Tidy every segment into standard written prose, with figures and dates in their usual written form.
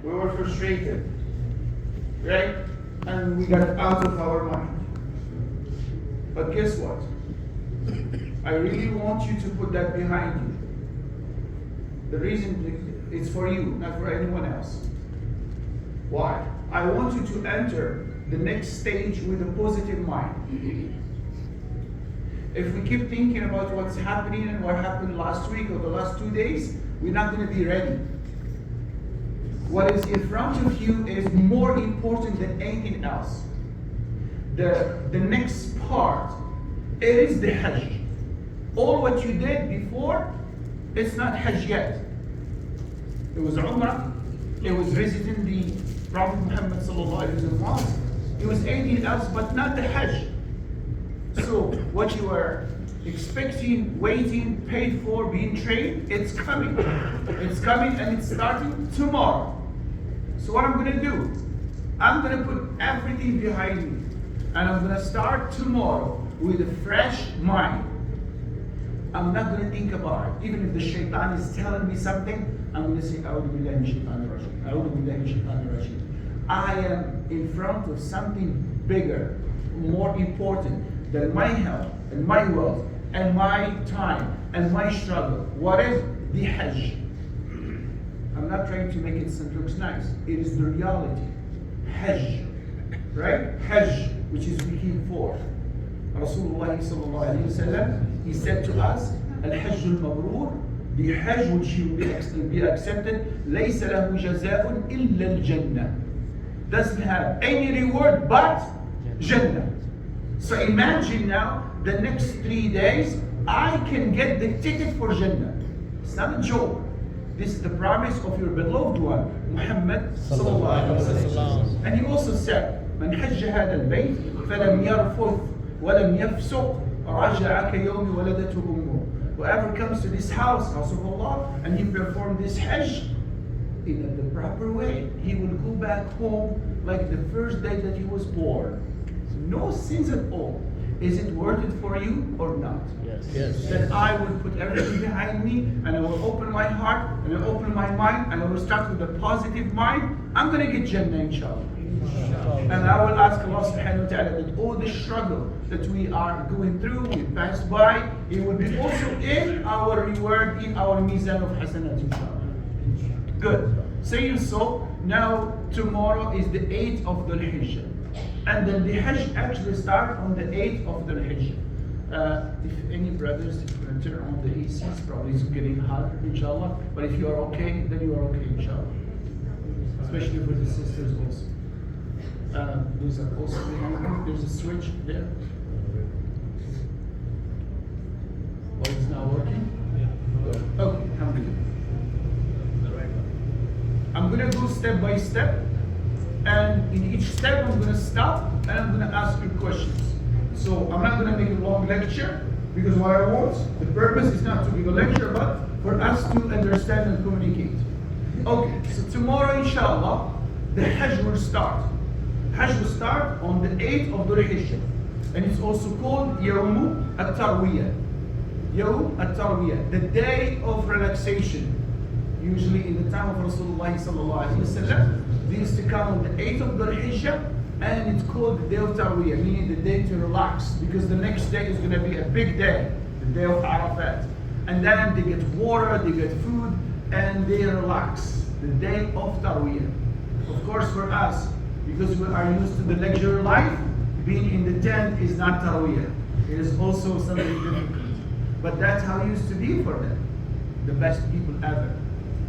We were frustrated, right? And we got out of our mind. But guess what? I really want you to put that behind you. The reason it's for you, not for anyone else. Why? I want you to enter the next stage with a positive mind. If we keep thinking about what's happening and what happened last week or the last 2 days, we're not going to be ready. What is in front of you is more important than anything else. The next part, it is the Hajj. All what you did before, it's not Hajj yet. It was Umrah, it was visiting the Prophet Muhammad sallallahu alaihi wasallam. It was anything else but not the Hajj. So what you are expecting, waiting, paid for, being trained, it's coming. It's coming and it's starting tomorrow. So what I'm going to do, I'm going to put everything behind me. And I'm going to start tomorrow with a fresh mind. I'm not going to think about it. Even if the shaitan is telling me something, I'm going to say, A'udhu billahi min shaitanir rajim. A'udhu billahi min shaitanir rajim. I am in front of something bigger, more important than my health and my wealth and my time and my struggle. What is the Hajj? I'm not trying to make it look nice. It is the reality. Hajj, right? Hajj, which is speaking for. Rasulullah sallallahu alaihi wasallam, he said to us, Al-Hajj al-Mabrur, the Hajj which will be accepted, لَيْسَ لَهُ جَزَاءٌ إِلَّا الْجَنَّةِ, doesn't have any reward but Jannah. So imagine now, the next 3 days, I can get the ticket for Jannah. It's not a joke. This is the promise of your beloved one, Muhammad sallallahu alaihi wasallam. And he also said, من حج هذا البيت فلم يرفث ولم يفسق رجع كيوم ولدته أمه. Whoever comes to this house of Allah, and he performed this Hajj in the proper way, he will go back home like the first day that he was born. No sins at all. Is it worth it for you or not? Yes. Then I will put everything behind me, and I will open my heart, and I will open my mind, and I will start with a positive mind. I'm going to get Jannah, inshallah. And I will ask Allah subhanahu wa ta'ala that all the struggle that we are going through, we passed by, it will be also in our reward, in our mizan of hasanat, inshallah. Good. Saying so, now tomorrow is the 8th of Dhul Hijjah. And then the Hajj actually starts on the 8th of Dhul Hijjah. If any brothers turn on the ACs, probably it's getting hot, inshallah. But if you are okay, then you are okay, inshallah. Especially for the sisters also. Those are also behind. There's a switch there. Oh, it's not working? Yeah. Okay, alhamdulillah. I'm going to go step by step. And in each step, I'm going to stop and I'm going to ask you questions. So I'm not going to make a long lecture, because what I want, the purpose is not to give a lecture, but for us to understand and communicate. Okay, so tomorrow, inshallah, the Hajj will start. Hajj will start on the 8th of Dhul Hijjah. And it's also called Yawm at-Tarwiyah. Yawm at-Tarwiyah, the day of relaxation. Usually in the time of Rasulullah sallallahu alaihi wasallam, they used to come on the 8th of Dhul Hijjah, and it's called the day of Tarwiyah, meaning the day to relax, because the next day is going to be a big day, the day of Arafat. And then they get water, they get food, and they relax. The day of Tarwiyah. Of course, for us, because we are used to the luxury life, being in the tent is not Tarwiyah. It is also something difficult. But that's how it used to be for them. The best people ever.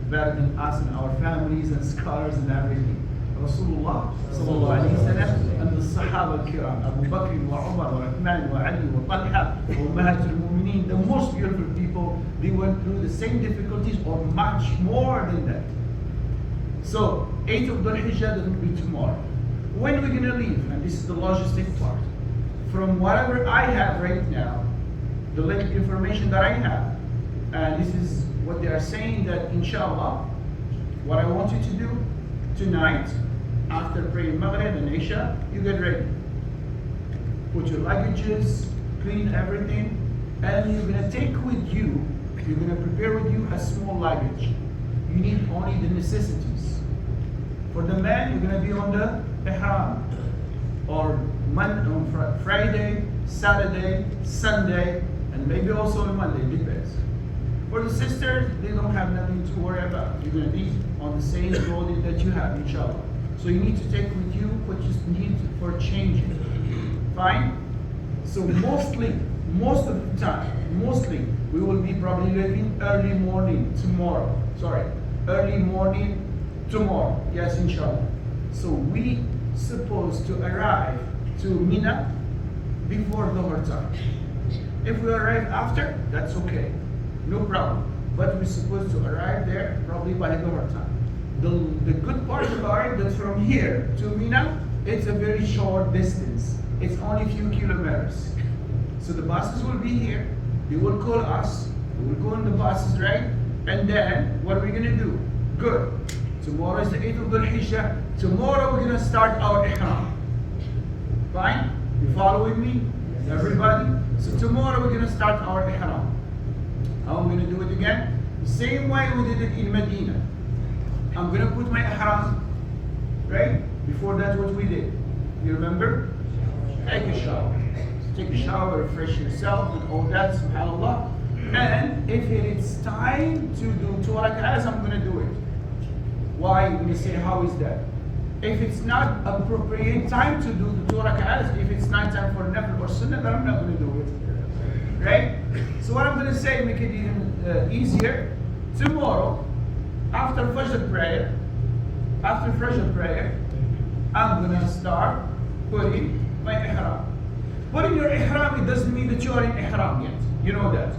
Better than us and our families and scholars and everything. Rasulullah sallallahu alayhi wa sallam and the Sahaba al-Kiram, Abu Bakr wa Umar wa Uthman wa Ali wa Talha wa Ummahat al-Mu'mineen, the most beautiful people, they went through the same difficulties or much more than that. So, 8th of Dhul Hijjah, that will be tomorrow. When are we going to leave? And this is the logistic part. From whatever I have right now, the latest information that I have, and this is what they are saying, that inshallah, what I want you to do tonight, after praying Maghrib and Isha, you get ready. Put your luggages, clean everything, and you're going to take with you, you're going to prepare with you a small luggage. You need only the necessities. For the men, you're going to be on the ihram. Or on Friday, Saturday, Sunday, and maybe also on Monday, depends. For the sisters, they don't have nothing to worry about. You're going to be on the same clothing that you have, inshallah. So you need to take with you what you need for changing. Fine? So most of the time, we will be probably leaving early morning tomorrow. Yes, inshallah. So we supposed to arrive to Mina before Dhuhr time. If we arrive after, that's okay. No problem. But we're supposed to arrive there probably by Dhuhr time. The good part about it that from here to Mina, it's a very short distance. It's only a few kilometers. So the buses will be here. They will call us. We will go on the buses, right? And then what are we gonna do? Good. Tomorrow is the 8th of Dhul Hijjah. Tomorrow we're gonna start our ihram. Fine? You following me? Everybody? So tomorrow we're gonna start our ihram. How I'm gonna do it again? The same way we did it in Medina. I'm gonna put my ihram, right? Before that, what we did. You remember? Take a shower, refresh yourself and all that, subhanAllah. And if it is time to do 2 rak'ahs, I'm gonna do it. Why? You're gonna say, how is that? If it's not appropriate time to do the 2 rak'ahs, if it's not time for nafil or sunnah, then I'm not gonna do it. Right? So what I'm gonna say, make it even easier. Tomorrow, after Fajr prayer, I'm gonna start putting my ihram. Putting your ihram, it doesn't mean that you are in ihram yet. You know that.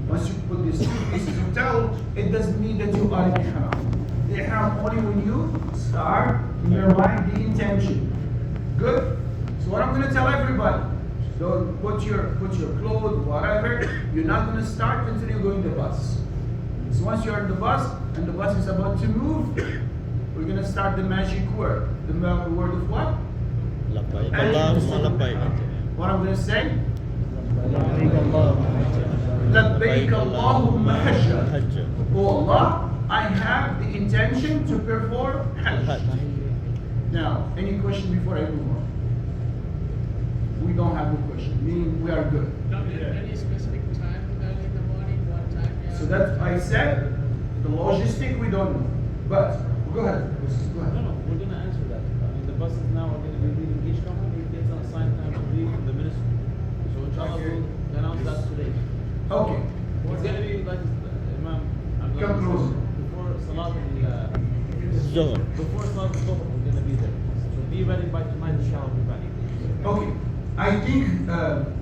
Once you put these 2 pieces of towel, it doesn't mean that you are in ihram. The ihram only when you start in your mind the intention. Good? So what I'm going to tell everybody, don't put your clothes, whatever, you're not going to start until you go in the bus. So once you're in the bus, and the bus is about to move, we're going to start the magic word. The word of what? Labbaik Allahumma labbaik. What I'm going to say? Labbaik Allahumma hajja. Oh Allah, I have the intention to perform Hajj. Now, any question before I move on? We don't have a question, meaning we are good. Any specific time early in the morning, what time? So that I said, the logistic we don't know. But, go ahead. No, we're going to answer that. I mean, the buses now are going to be leaving each company gets an assigned time to leave from the ministry. So inshallah we'll announce that today. Okay. It's going to be like Imam. Come closer. Before Salat Zuhr. before Salat al-Dhuhr, we're going to be there. So be ready by tonight, inshallah, we'll be ready. Okay. I think,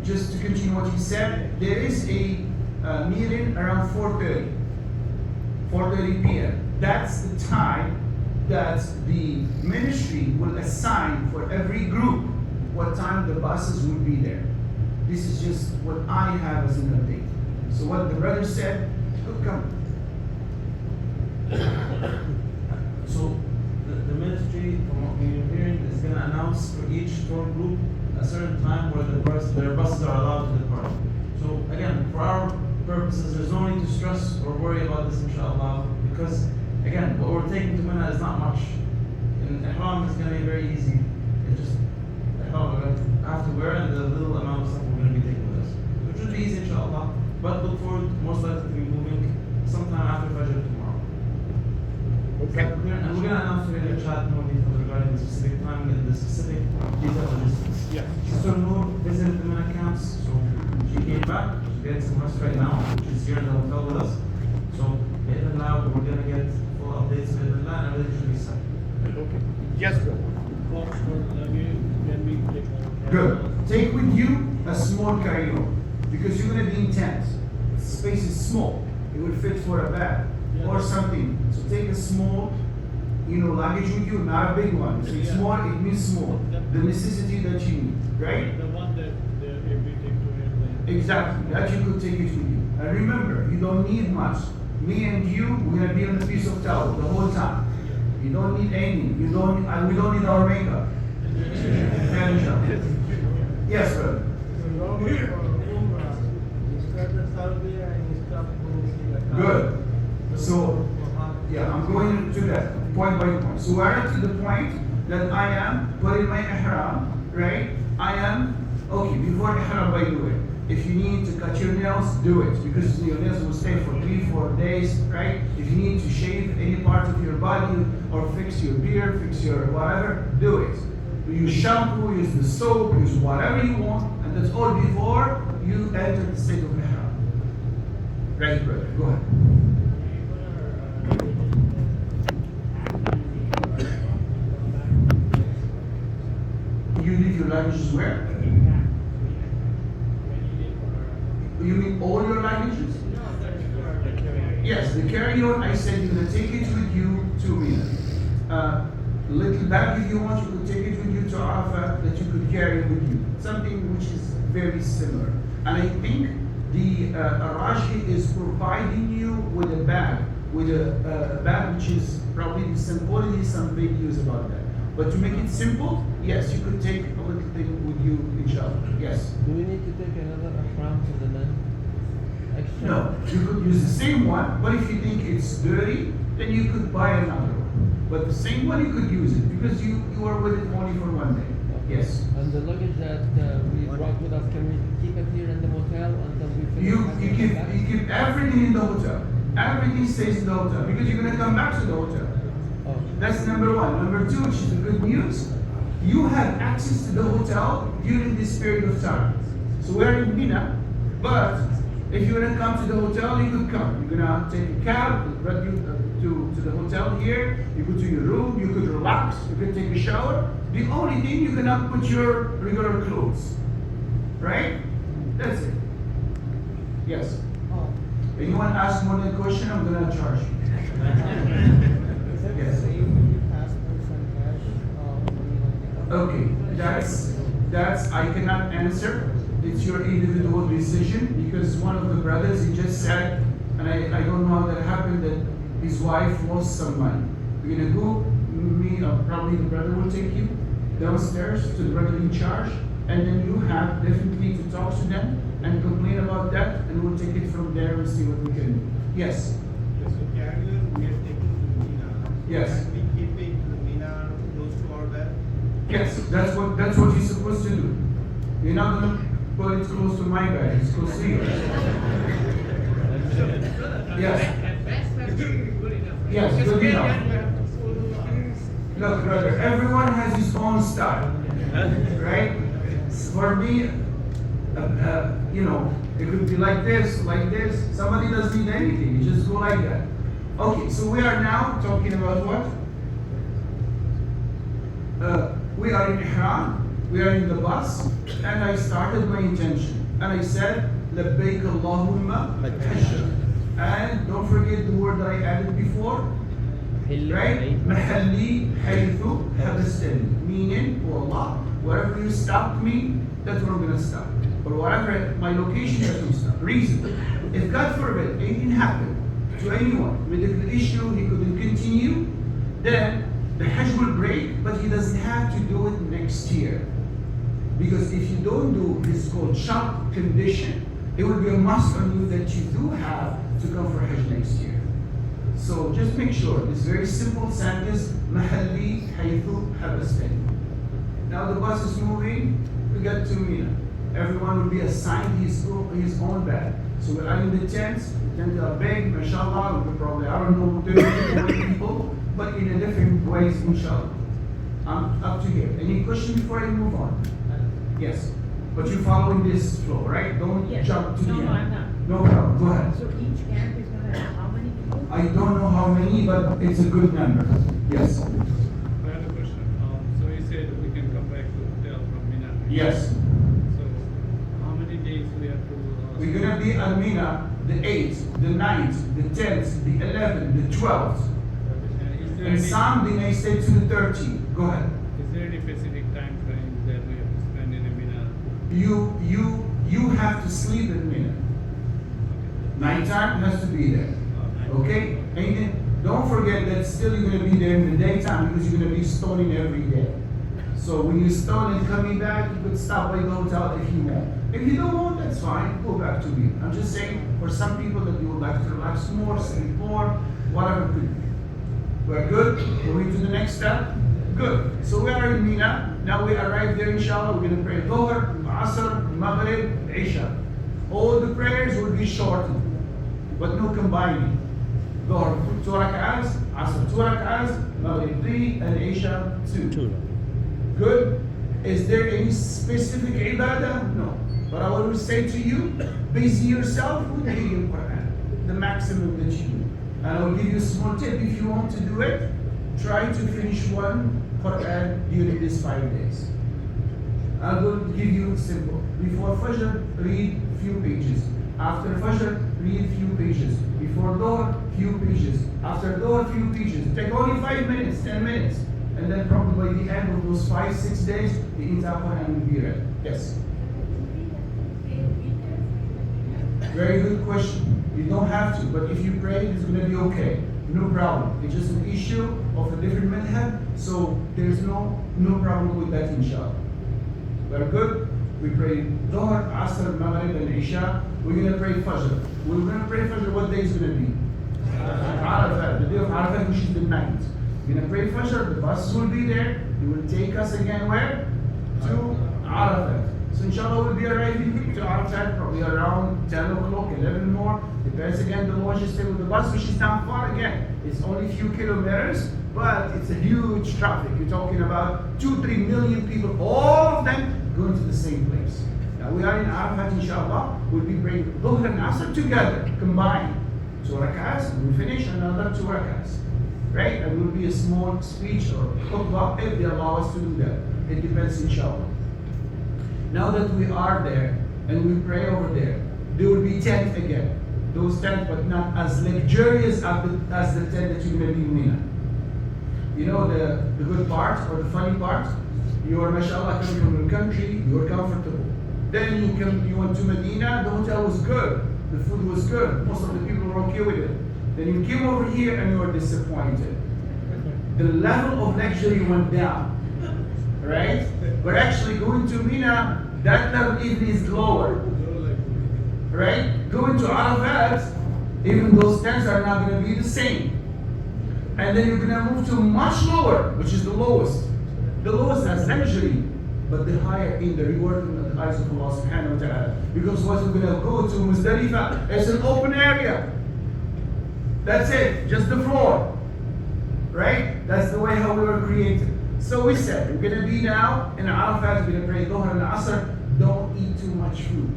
just to continue what he said, there is a meeting around 4:30 p.m. That's the time that the ministry will assign for every group what time the buses will be there. This is just what I have as an update. So what the brother said, could come. So the ministry, from what we're hearing, is going to announce for each tour group a certain time where their buses are allowed to depart. So again, for our purposes, there's no need to stress or worry about this, inshallah, because again, what we're taking to Mina is not much. In Ihram, it's going to be very easy. It's just Ihram we're going to have to wear and the little amount of stuff we're going to be taking with us. So it should be easy, inshallah. But look forward, most likely to be moving sometime after Fajr tomorrow. Okay. And we're going to announce in the chat more details regarding the specific timing and the specific detail logistics. Yeah. Sister Noor visited the Mina camps, so she came back. She's getting some rest right now. She's here in the hotel with us. So, now we're going to get full updates and everything should be set. Okay. Yes, brother. Can we take Good. Take with you a small carry-on because you're going to be in tents. The space is small. It will fit for a bag or something. So take a small, luggage with you, not a big one. So it's small, it means small. The necessity that you need, right? The one that we take to airplane. Exactly. That you could take it with you. And remember, you don't need much. Me and you, we're going to be on a piece of towel the whole time. You don't need any. We don't need our makeup. Yes, brother. Good. So Yeah, I'm going to that point by point. So we're to the point that I am putting my ihram, right? I am, okay, before ihram, by the way, if you need to cut your nails, do it, because your nails will stay for 3-4 days, right? If you need to shave any part of your body or fix your beard, fix your whatever, do it. Use shampoo, use the soap, use whatever you want, and that's all before you enter the state of ihram. Right, brother, go ahead. You leave your luggages where? You mean all your luggages? Yes, the carry-on, I said you're gonna take it with you to Mina. Little bag if you want, you could take it with you to Arafat that you could carry with you. Something which is very similar. And I think the Arashi is providing you with a bag, which is probably already some videos about that. But to make it simple, yes, you could take a little thing with you, inshallah. Yes. Do we need to take another ihram for the men? Extra? No, you could use the same one, but if you think it's dirty, then you could buy another one. But the same one you could use it because you are with it only for one day. Yes. And the luggage that we brought with us, can we keep it here in the motel until we finish? You keep everything in the hotel. Everything stays in the hotel because you're gonna come back to the hotel. Oh. That's number one. Number two, which is the good news, you have access to the hotel during this period of time. So we're in Mina, but if you want to come to the hotel, you could come. You're gonna take a cab, bring you to the hotel here. You go to your room. You could relax. You could take a shower. The only thing you cannot put your regular clothes, right? That's it. Yes. Oh. Anyone ask more than a question, I'm gonna charge you. Yes. Okay, that's I cannot answer. It's your individual decision because one of the brothers he just said, and I don't know how that happened, that his wife lost some money. We're gonna go, probably the brother will take you downstairs to the brother in charge, and then you have definitely to talk to them and complain about that, and we'll take it from there and see what we can do. Yes. So carrier we are taking to Mina. Yes. And we keep it to Mina close to our bed. Yes, that's what you're supposed to do. You're not gonna put it close to my bed, it's close to yours. Yes. At best, that's good enough. Right? Yes, Because good we enough. have to follow things. Look, brother, everyone has his own style, right? For me, it could be like this, like this. Somebody doesn't need anything, you just go like that. Okay, so we are now talking about what? We are in Ihram, we are in the bus, and I started my intention. And I said, Labbaik Allahumma Hajj. And don't forget the word that I added before, right? Mahalli haythu habastani. Meaning, oh Allah, wherever you stopped me, that's where I'm going to stop. Or whatever my location is going to stop. Reason. If God forbid anything happened to anyone, medical issue, he couldn't continue, then the Hajj will break, but he doesn't have to do it next year. Because if you don't do this called shock condition, it will be a must on you that you do have to come for Hajj next year. So just make sure, this very simple sentence, Mahalli haythu habastani. Now the bus is moving, we get to Mina. Everyone will be assigned his own bed. So we're in the tents are big, mashallah, we're probably, I don't know, 30 people, but in a different ways, inshallah. I'm up to here. Any question before I move on? Yes. But you're following this flow, right? Don't Yes. jump to the end. No, I'm not. No problem. Go ahead. So each camp is gonna have how many people? I don't know how many, but it's a good number. Yes. I have a question. So you said we can come back to hotel from Mina. Yes. So how many days we have to? We're gonna be at Mina the 8th, the 9th, the 10th, the 11th, the 12th. Is there And any, some they may stay to the 13th. Go ahead. is there any specific time frame that we have to spend in Mina? You have to sleep in Mina. Nighttime has to be there. Okay? And then don't forget that still you're gonna be there in the daytime because you're gonna be stoning every day. So when you stone and coming back, you could stop by the hotel if you want. If you don't want, that's fine. Go back to me. I'm just saying for some people that you would like to relax more, sleep more, whatever could be. We're good? Moving to the next step? Good. So we are in Mina. Now we arrive there, inshallah. We're going to pray Dhuhr, Asr, Maghrib, Isha. All the prayers will be shortened, but no combining. Dhuhr 2 rak'ahs, Asr 2 rak'ahs, Maghrib 3, and Isha 2. Two. Good? Is there any specific ibadah? No. But I will say to you, busy yourself with reading Quran, the maximum that you do. And I will give you a small tip if you want to do it. Try to finish one Quran during these 5 days. I will give you simple. Before Fajr, read few pages. After Fajr, read few pages. Before Dhuhr, few pages. After Dhuhr, few pages. Take only 5 minutes, 10 minutes. And then probably by the end of those 5-6 days, the entire Quran will be read. Yes? Very good question. You don't have to, but if you pray, it's going to be okay. No problem. It's just an issue of a different madhab, so there's no problem with that, inshallah. We're good. We pray Dhuhr, Asr, Maghrib, and Isha. We're going to pray Fajr. We're going to pray Fajr. What day is going to be? Arafat. The day of Arafat, which is the night. We're going to pray Fajr. The buses will be there. It will take us again where? To Arafat. So inshallah we'll be arriving to Arafat probably around 10 o'clock, 11 more. Depends again the logistics with the bus, which is not far again. It's only a few kilometers, but it's a huge traffic. You're talking about 2-3 million people, all of them going to the same place. Now we are in Arafat, inshallah. We'll be praying Dhuhr and Asr together, combined. 2 rak'ahs, and we finish another 2 rak'ahs. Right? And will be a small speech or khutbah if they allow us to do that. It depends, inshallah. Now that we are there and we pray over there, there will be tent again. Those tents, but not as luxurious as the tent that you're going to be in Mina. You know the good part or the funny part? You are, mashallah, coming from your country, you are comfortable. Then you went to Medina, the hotel was good, the food was good, most of the people were okay with it. Then you came over here and you were disappointed. The level of luxury went down. Right? We're actually going to Mina, that level even is lower. Right? Going to Arafat, even those tents are not going to be the same. And then you're going to move to much lower, which is the lowest. The lowest has luxury, but the higher in the reward in the eyes of Allah subhanahu wa ta'ala. Because what we're going to go to Muzdalifah, it's an open area. That's it, just the floor. Right? That's the way how we were created. So we said, we're going to be now in Arafat, we're going to pray Dhuhr and Asr. Don't eat too much food.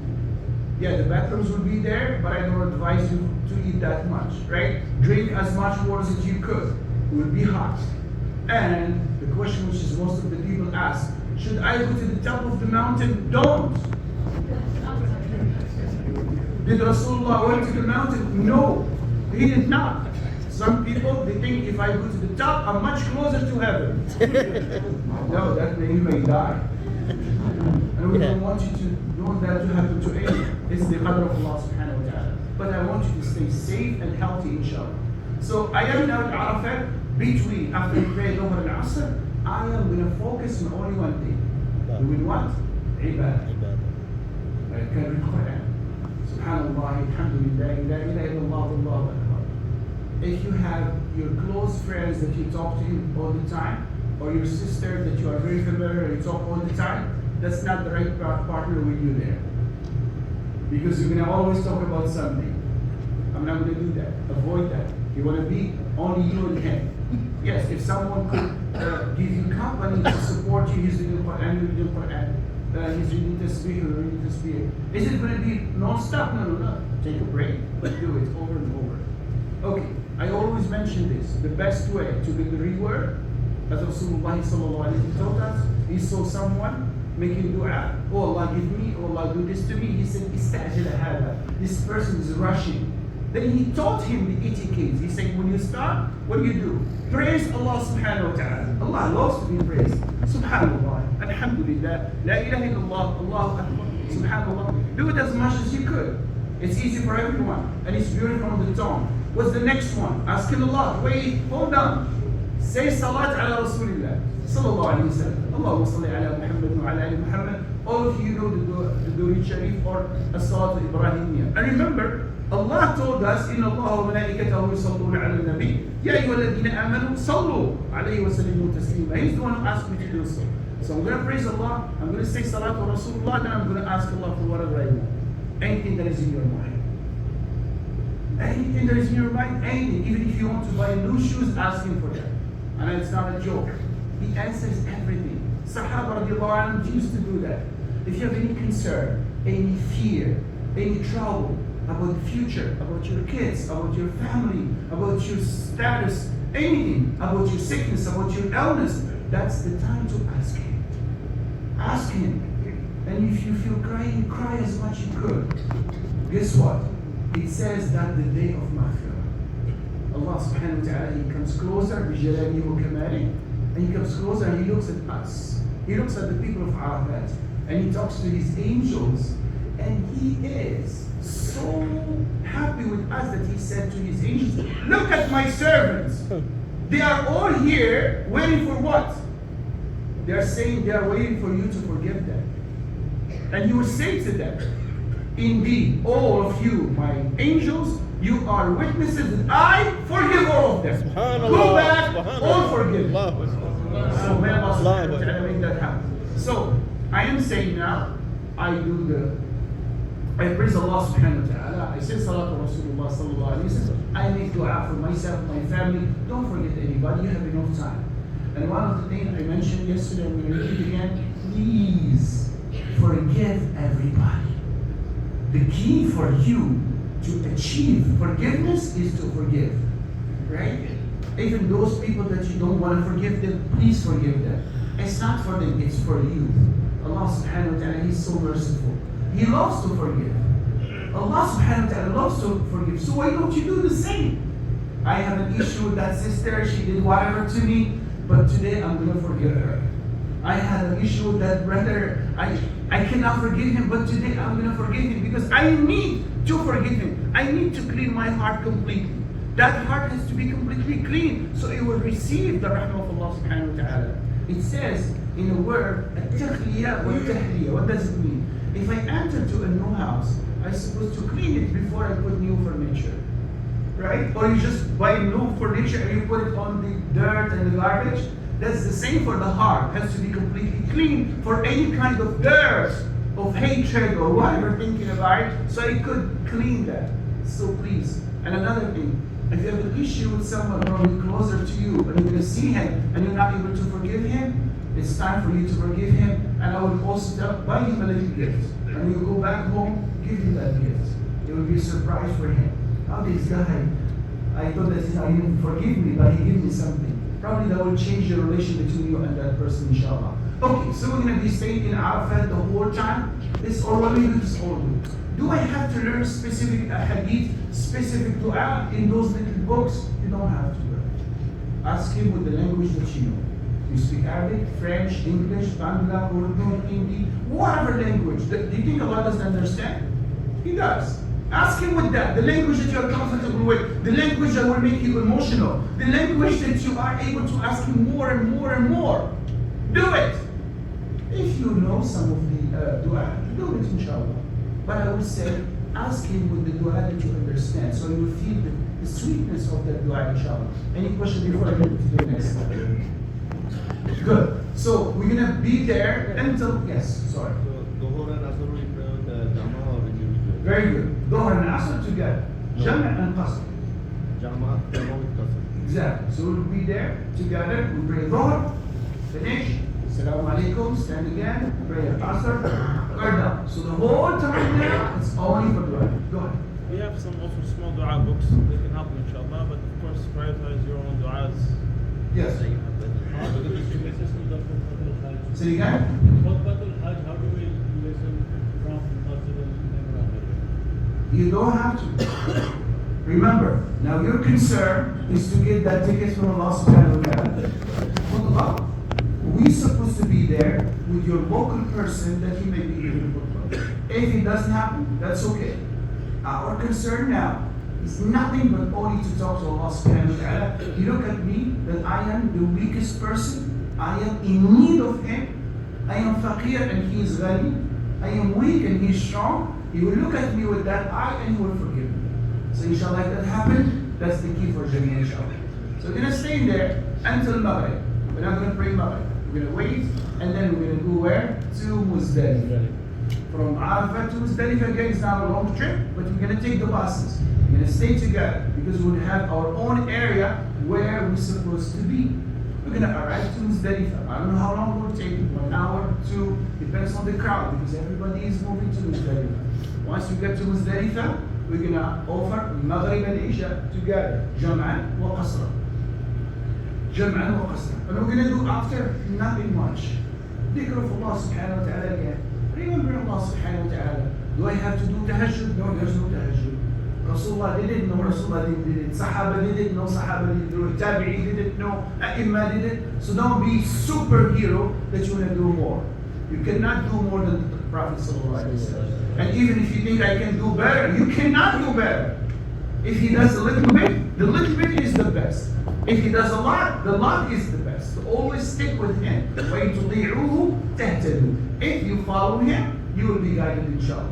Yeah, the bathrooms will be there, but I don't advise you to eat that much, right? Drink as much water as you could. It will be hot. And the question which is most of the people ask, should I go to the top of the mountain? Don't. Did Rasulullah went to the mountain? No, he did not. Some people, they think if I go to the top, I'm much closer to heaven. No, that you may die. And we don't want that to happen to anyone. It's the qadr of Allah subhanahu wa ta'ala. But I want you to stay safe and healthy, inshallah. So I am now at Arafat, between, after we pray Dhuhr and Asr, I am going to focus on only one thing. Doing what? Ibadah. I can read Quran. Subhanallah, alhamdulillah, la ilaha illallah, Allahu akbar. If you have your close friends that you talk to all the time, or your sister that you are very familiar and you talk all the time, that's not the right partner with you there. Because you're going to always talk about something. I'm not going to do that. Avoid that. You want to be only you and him. Yes, if someone could give you company to support you, he's reading Quran, you're reading Quran, he's reading Tasbih, you're reading Tasbih. Is it going to be non-stop? No. Take a break, but do it over and over. Okay, I always mention this. The best way to get the reward, as Rasulullah sallallahu alayhi wa taught us, he saw someone making dua. Oh Allah, give me, oh Allah, do this to me. He said, Istajala hada. This person is rushing. Then he taught him the etiquette. He said, when you start, what do? Praise Allah subhanahu wa ta'ala. Allah loves to be praised. Subhanallah, alhamdulillah, la ilaha illallah, Allahu akbar, subhanallah. Do it as much as you could. It's easy for everyone, and it's beautiful on the tongue. What's the next one? Asking Allah, wait, hold on. Say salat ala Rasulillah, sallallahu alayhi wa sallam. Allahumma salli ala Muhammad wa ala ali Muhammad. All of you know the Durid Sharif or as-Salat al-Ibrahimiyya. And remember, Allah told us, إن الله وملائكته يصلون على النبي يا أيها الذين آمنوا صلوا عليه وسلموا تسليما. He's the one who asked me to do so. So I'm going to praise Allah, I'm going to say salat wa Rasulullah, then I'm going to ask Allah for whatever I want. Anything that is in your mind. Anything that is in your mind, anything. Even if you want to buy new shoes, ask him for that. And it's not a joke. He answers everything. Sahaba radiallahu anhum used to do that. If you have any concern, any fear, any trouble about the future, about your kids, about your family, about your status, anything, about your sickness, about your illness, that's the time to ask him. Ask him. And if you feel crying, cry as much as you could. Guess what? It says that the day of maghfirah. Allah subhanahu wa ta'ala, He comes closer, بِجَلَالِهِ وَكَمَالِهِ, and He comes closer and He looks at us. He looks at the people of Arafat and He talks to His angels, and He is so happy with us that He said to His angels, look at my servants. They are all here waiting for what? They are saying they are waiting for you to forgive them. And He will say to them, indeed, all of you, my angels, you are witnesses that I forgive all of them. Go back, all forgive. So may Allah subhanahu wa ta'ala make that happen. So I am saying now, I praise Allah subhanahu wa ta'ala. I say salatu Rasulullah sallallahu alayhi wa sallam. I make dua for myself, my family. Don't forget anybody, you have enough time. And one of the things I mentioned yesterday, I'm going to repeat again, please forgive everybody. The key for you to achieve forgiveness is to forgive, right? Even those people that you don't want to forgive them, please forgive them. It's not for them, it's for you. Allah subhanahu wa ta'ala, He's so merciful. He loves to forgive. Allah subhanahu wa ta'ala loves to forgive. So why don't you do the same? I have an issue with that sister, she did whatever to me, but today I'm going to forgive her. I had an issue with that brother, I cannot forgive him, but today I'm going to forgive him because I need to forgive him. I need to clean my heart completely. That heart has to be completely clean so it will receive the rahmah of Allah subhanahu wa ta'ala. It says in a word, at-takhliya wa tahliya. What does it mean? If I enter to a new house, I'm supposed to clean it before I put new furniture. Right? Or you just buy new furniture and you put it on the dirt and the garbage. That's the same for the heart. It has to be completely clean for any kind of dirt, of hatred or whatever thinking about it, so it could clean that. So please. And another thing, if you have an issue with someone probably closer to you, and you're going to see him, and you're not able to forgive him, it's time for you to forgive him. And I would also tell, buy him a little gift. And you go back home, give him that gift. It will be a surprise for him. Oh, this guy, I thought that he didn't forgive me, but he gave me something. Probably that will change the relation between you and that person, inshallah. Okay, so we're going to be staying in Arafat the whole time. This all what we do is all do. Do I have to learn specific hadith, specific dua in those little books? You don't have to learn. Ask him with the language that you know. You speak Arabic, French, English, Bangla, Urdu, Hindi, whatever language. Do you think Allah doesn't understand? He does. Ask him with that, the language that you are comfortable with, the language that will make you emotional, the language that you are able to ask him more and more and more. Do it. If you know some of the dua, do it inshallah. But I would say, ask him with the dua that you understand, so you will feel the sweetness of that dua inshallah. Any question before I go to the next slide? Good. So we're going to be there until, yes, sorry. So, Dhuhr and Asr we pray with Jama or individual? Very good. Dhuhr and Asr together. Jama and Qasr. Jama with Qasr. Exactly. So we'll be there together. We pray Dhuhr, finish. Assalamu alaikum, stand again, pray Asr, we're done. So the whole time now, it's only for dua. Go ahead. We have some also small dua books. They can help you, inshallah. But of course, prioritize your own du'as. Yes. That you have that. Say it again. How do we listen from Masjid al-Imran? You don't have to. Remember, now your concern is to get that ticket from Allah subhanahu wa ta'ala. We're supposed to be there with your local person that he may be giving khutbah. If it doesn't happen, that's okay. Our concern now is nothing but only to talk to Allah subhanahu wa ta'ala. You look at me, that I am the weakest person. I am in need of him. I am faqir and he is ghani. I am weak and he is strong. He will look at me with that eye and he will forgive me. So inshallah, if that happened, that's the key for Jamia, inshallah. So we're gonna stay there until Maghrib. We're not gonna pray Maghrib. We're gonna wait, and then we're gonna go where? To Muzdalifah. From Arafah to Muzdalifah, again, it's not a long trip, but we're gonna take the buses. We're gonna stay together because we'll have our own area where we're supposed to be. We're gonna arrive to Muzdalifah. I don't know how long it will take, 1 hour, 2, depends on the crowd because everybody is moving to Muzdalifah. Once we get to Muzdalifah, we're gonna offer Maghrib and Isha together, Jam'an wa Qasra. Jam'an wa Qasra. And we're gonna do after nothing much. Dhikr of Allah subhanahu wa ta'ala again. Remember Allah subhanahu wa ta'ala. Do I have to do tahajjud? No, there's no tahajjud. Rasulullah did it, no Rasulullah did it. Sahaba did it, no Sahaba did it. Tabi'i did it, no A'imma did it. So don't be superhero that you want to do more. You cannot do more than the Prophet sallallahu alaihi wasallam. And even if you think I can do better, you cannot do better. If he does a little bit, the little bit is the best. If he does a lot, the lot is the best. So always stick with him. وَإِن تُطِيعُوهُ تَهْتَدُوا. If you follow him, you will be guided inshallah.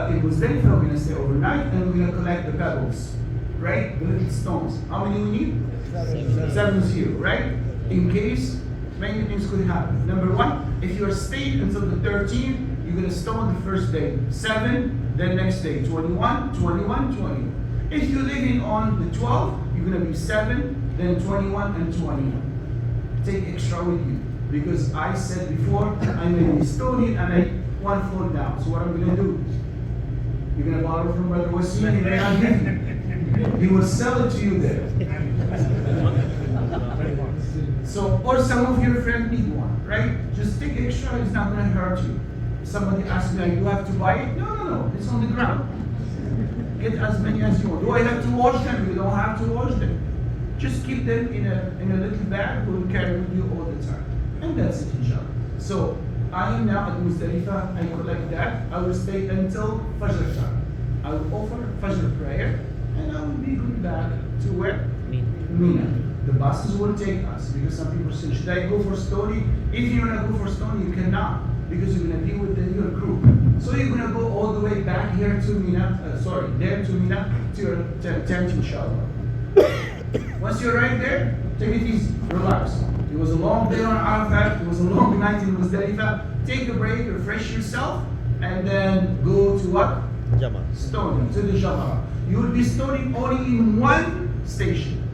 In Muzdalifah, we're going to stay overnight and we're going to collect the pebbles, right? The little stones. How many we need? 7-0, right? In case many things could happen. Number 1, if you are staying until the 13th, you're going to stone the first day. 7, then next day. 21, 21, 21. If you're living on the 12th, you're going to be 7, then 21 and 21. Take extra with you. Because I said before, I'm an Estonian and I 1 floor down. So what I'm going to do? You're going to borrow from Brother Wasim and then I'll give you. He will sell it to you there. So, or some of your friends need one, right? Just take extra, it's not going to hurt you. Somebody asks me, like, do I have to buy it? No, no, no, it's on the ground. Get as many as you want. Do I have to wash them? You don't have to wash them. Just keep them in a little bag, we'll carry with you all the time. And that's it, inshallah. So, I am now at Muzdalifah, I collect that. I will stay until Fajr time. I will offer Fajr prayer, and I will be going back to where? Mina. The buses will take us, because some people say, should I go for Stony? If you want to go for Stony, you cannot, because you're going to be with your group. So you're going to go all the way back here to Mina, there to Mina, to your tent, inshallah. Once you're right there, take it easy, relax. It was a long day on Arafat, it was a long night in Muzdalifah. Take a break, refresh yourself, and then go to what? Stoning, to the Jamara. You will be stoning only in one station,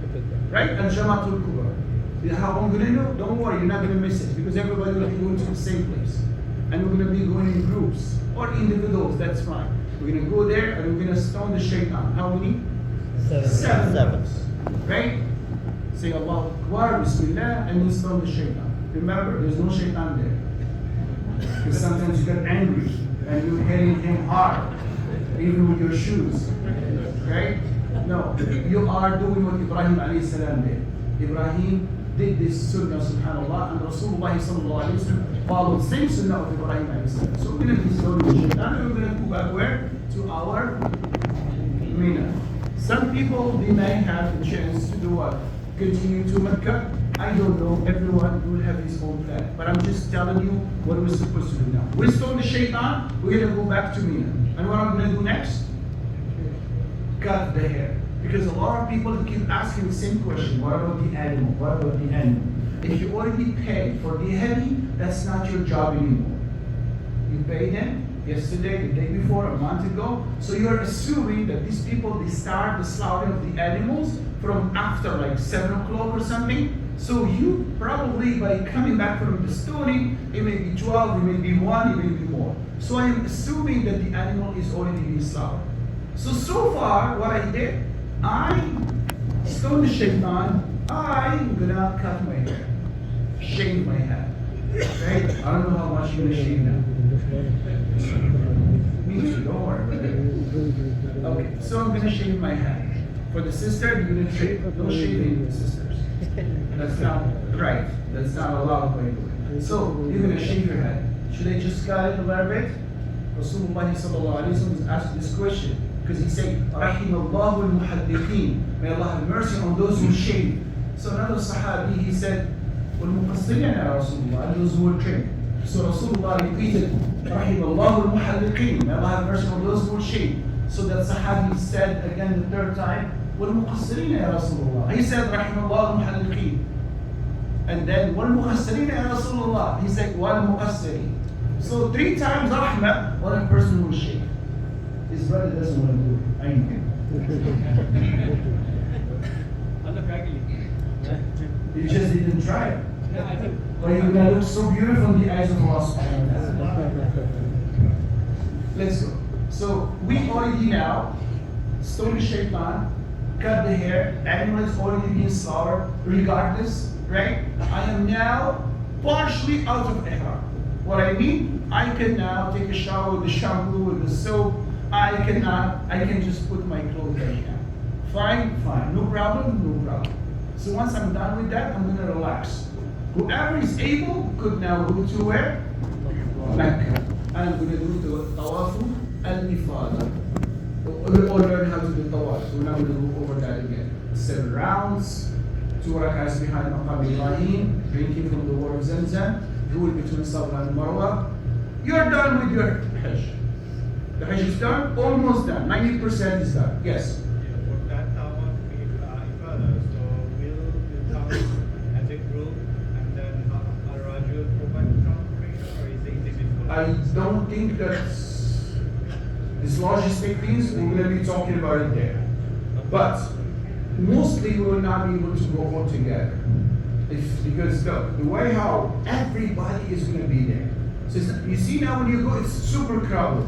right? And Jamatul Kubra. How I'm going to know? Don't worry, you're not going to miss it, because everybody will be going to the same place. And we're going to be going in groups, or individuals, that's fine. We're going to go there, and we're going to stone the shaitan. How many? 7. Right? Say Allahu Akbar, Bismillah, and then stone the shaitan. Remember, there's no shaitan there. Because sometimes you get angry, and you're hitting him hard, even with your shoes. Right? No, you are doing what Ibrahim alayhi salam did. Ibrahim did this sunnah, subhanAllah, and Rasulullah sallallahu alayhi wa sallam followed the same sunnah of Ibrahim alayhi salam. So we're going to be stoning the shaitan, and we're going to go back where? To our Mina. Some people, they may have the chance to do what? Continue to Mecca. I don't know, everyone will have his own plan. But I'm just telling you what we're supposed to do now. We stone the shaitan, we're going to go back to Mina. And what I'm going to do next? Cut the hair. Because a lot of people keep asking the same question. What about the animal? What about the animal? If you already paid for the heavy, that's not your job anymore. You paid them yesterday, the day before, a month ago. So you're assuming that these people, they start the slaughtering of the animals from after like 7 o'clock or something. So you probably, by coming back from the stoning, it may be 12, it may be 1, it may be more. So I am assuming that the animal is already being slaughtered. So far, what I did, I stoned the shaitan, I'm gonna cut my hair, shave my head. Right? I don't know how much you're gonna shave now. Me too, don't worry. Okay, so I'm gonna shave my head. For the sister, you're gonna shave. Don't shave any of the sisters. That's not right. That's not allowed by the way. So you're gonna shave your head. Should I just cut it a little bit? Rasulullah sallallahu alaihi wasallam was asked this question because he said, "Rahimallahu al-muhaddiqin." May Allah have mercy on those who shave. So another Sahabi, he said, "Wal-muqassirin ya Rasulullah," those who were trained. So Rasulullah repeated, "Rahimallahu al-muhaddiqin." May Allah have mercy on those who shave. So that Sahabi said again the third time, وَالْمُقَصِّرِينَ يَا رَسُولُ اللَّهِ. He said, رَحِمَ اللَّهُ الْمُحَلِّقِينَ. And then, وَالْمُقَصِّرِينَ يَا رَسُولُ اللَّهِ. He said, وَالْمُقَصِّرِينَ. So 3 times rahmah, one person will shake. His brother doesn't want to do it. I know. You just didn't try it. Yeah, I did. But you're gonna look so beautiful in the eyes of Allah subhanahu wa ta'ala. Let's go. So we already now stone the shaitan, cut the hair, animal is already being slaughtered, regardless, right? I am now partially out of ihram. What I mean, I can now take a shower with the shampoo, with the soap. I can just put my clothes right now. Fine, no problem. So once I'm done with that, I'm gonna relax. Whoever is able could now go to where? Mecca. I'm gonna do the tawafu al-ifada. We all learn how to do tawaf. So now we're gonna go over that again. 7 rounds, 2 rakahs behind Maqam Ibrahim, drinking from the water of Zamzam, rule between Safa and Marwa. You're done with your Hajj. The Hajj is done, almost done. 90% is done. Yes. For that tawaf, ifada, so will the tawaf as a group and then a Rajul provide transportation, or is it individual? I don't think that these logistic things, we're going to be talking about it there. But mostly we will not be able to go all together. Because the way how everybody is going to be there. So you see now when you go, it's super crowded.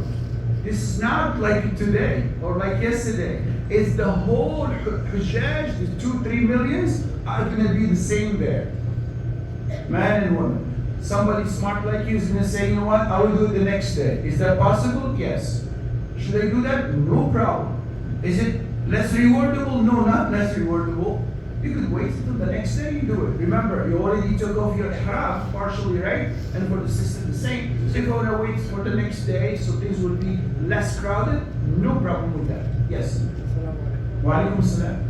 This is not like today or like yesterday. It's the whole Hujjaj, the 2-3 millions are going to be the same there. Man and woman. Somebody smart like you is going to say, you know what, I will do it the next day. Is that possible? Yes. Should I do that? No problem. Is it less rewardable? No, not less rewardable. You could wait until the next day you do it. Remember, you already took off your ihram partially, right? And for the system the same. So if you want to wait for the next day so things will be less crowded, no problem with that. Yes. Wa alaikum salam.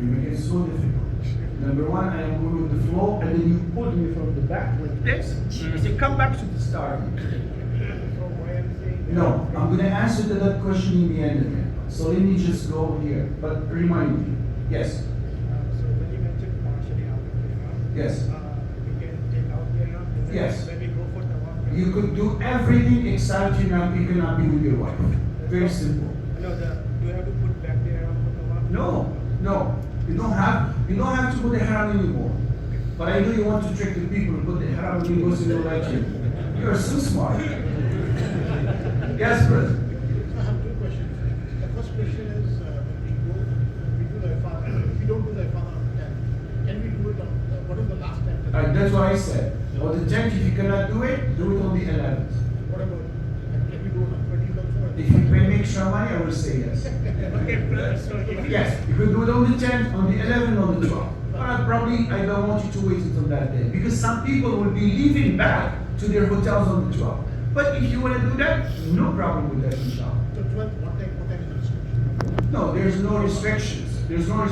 You make it so difficult. Number one, I am going with the flow, and then you pull me from the back like this. You say, come back to the start. No, I'm going to answer to that question in the end again. So let me just go here. But remind me. Yes. So when you mentioned partially out of ihram, Yes. you can take out the ihram and then Yes. when we go for tawaf. You could do everything except you cannot be with your wife. Very simple. No, do you have to put back the ihram for tawaf? No. You don't have to put the haram anymore. But I know you want to trick the people and put the haram and you go to the like you. You are so smart. Yes, brother. I have 2 questions. The first question is when we do the ifada, if we don't do the ifada on the 10th, can we do it on what is the last 10th? That's what I said. On the 10th, if you cannot do it on the 11th. What about, can we do it on 20th also? If you pay me extra money, I will say yes. Okay, so if Yes, you could do it on the 10th, on the 11th, on the 12th. But I don't want you to wait until that day. Because some people will be leaving back to their hotels on the 12th. But if you want to do that, no problem with that, inshallah. So 12th, what time is the restriction? No, there's no restrictions.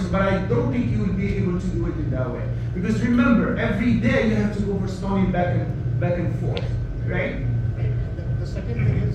But I don't think you will be able to do it in that way. Because remember, every day you have to go for stoning back and forth, right? The second thing is,